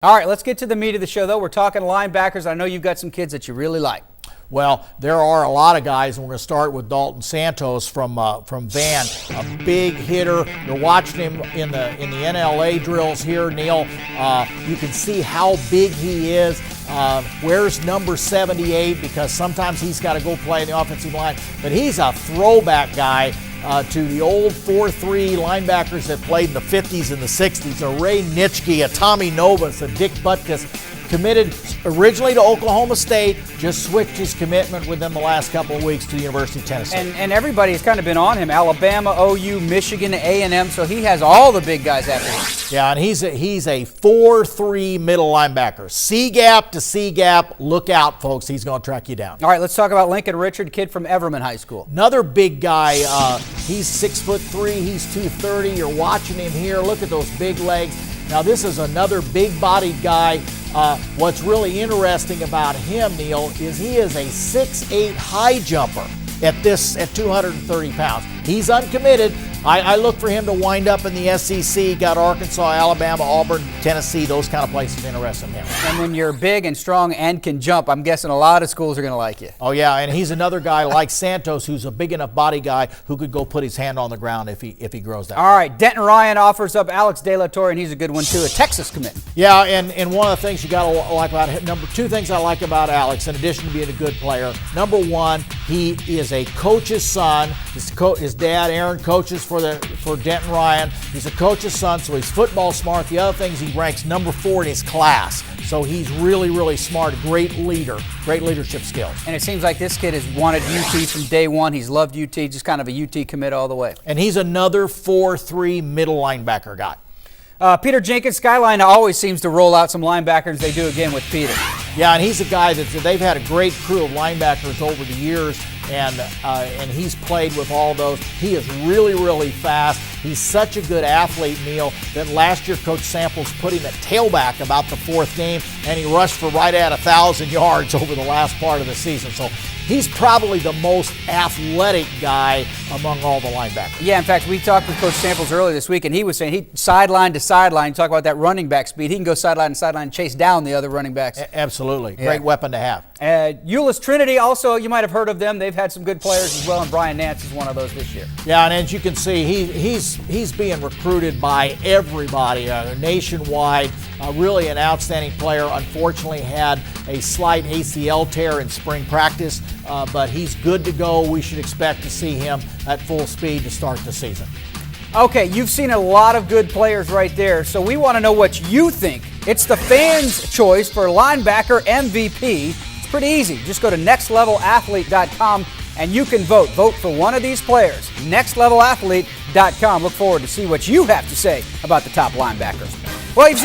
All right, let's get to the meat of the show, though. We're talking linebackers. I know you've got some kids that you really like. Well, there are a lot of guys, and we're going to start with Dalton Santos from Van, a big hitter. You're watching him in the NLA drills here, Neil. You can see how big he is. Wears number 78 because sometimes he's got to go play in the offensive line, but he's a throwback guy to the old 4-3 linebackers that played in the 50s and the 60s, a Ray Nitschke, a Tommy Novus, a Dick Butkus. Committed originally to Oklahoma State, just switched his commitment within the last couple of weeks to the University of Tennessee. And everybody has kind of been on him. Alabama, OU, Michigan, A&M, so he has all the big guys after him. Yeah, and he's a 4-3 middle linebacker. C-gap to C-gap. Look out, folks. He's going to track you down. All right, let's talk about Lincoln Richard, kid from Everman High School. Another big guy. He's 6'3", he's 230. You're watching him here. Look at those big legs. Now, this is another big-bodied guy. What's really interesting about him, Neil, is he is a 6'8" high jumper at 230 pounds. He's uncommitted. I look for him to wind up in the SEC. Got Arkansas, Alabama, Auburn, Tennessee, those kind of places interested in him. And when you're big and strong and can jump, I'm guessing a lot of schools are going to like you. Oh, yeah, and he's another guy like Santos who's a big enough body guy who could go put his hand on the ground if he grows that. All right, Denton Ryan offers up Alex De La Torre, and he's a good one too, a Texas commit. Yeah, and one of the things you got to like about him, two things I like about Alex, in addition to being a good player. Number one, he is a coach's son. His dad, Aaron, coaches for Denton Ryan. He's a coach's son, so he's football smart. The other thing is he ranks number 4 in his class. So he's really, really smart, a great leader, great leadership skills. And it seems like this kid has wanted UT from day one. He's loved UT, just kind of a UT commit all the way. And he's another 4-3 middle linebacker guy. Peter Jenkins, Skyline always seems to roll out some linebackers. They do again with Peter. Yeah, and he's a guy that they've had a great crew of linebackers over the years, and he's played with all those. He is really, really fast. He's such a good athlete, Neil, that last year Coach Samples put him at tailback about the 4th game, and he rushed for right at 1,000 yards over the last part of the season. So he's probably the most athletic guy among all the linebackers. Yeah, in fact, we talked with Coach Samples earlier this week, and he was saying he sideline to sideline, talk about that running back speed. He can go sideline to sideline and chase down the other running backs. Absolutely. Yeah. Great weapon to have. Euless Trinity, also, you might have heard of them. They've had some good players as well, and Brian Nance is one of those this year. Yeah, and as you can see, he's being recruited by everybody nationwide. Really an outstanding player. Unfortunately, had a slight ACL tear in spring practice, but he's good to go. We should expect to see him at full speed to start the season. Okay, you've seen a lot of good players right there, so we want to know what you think. It's the fans' choice for linebacker MVP. It's pretty easy. Just go to nextlevelathlete.com and you can vote. Vote for one of these players. Nextlevelathlete.com. Look forward to see what you have to say about the top linebackers. Well,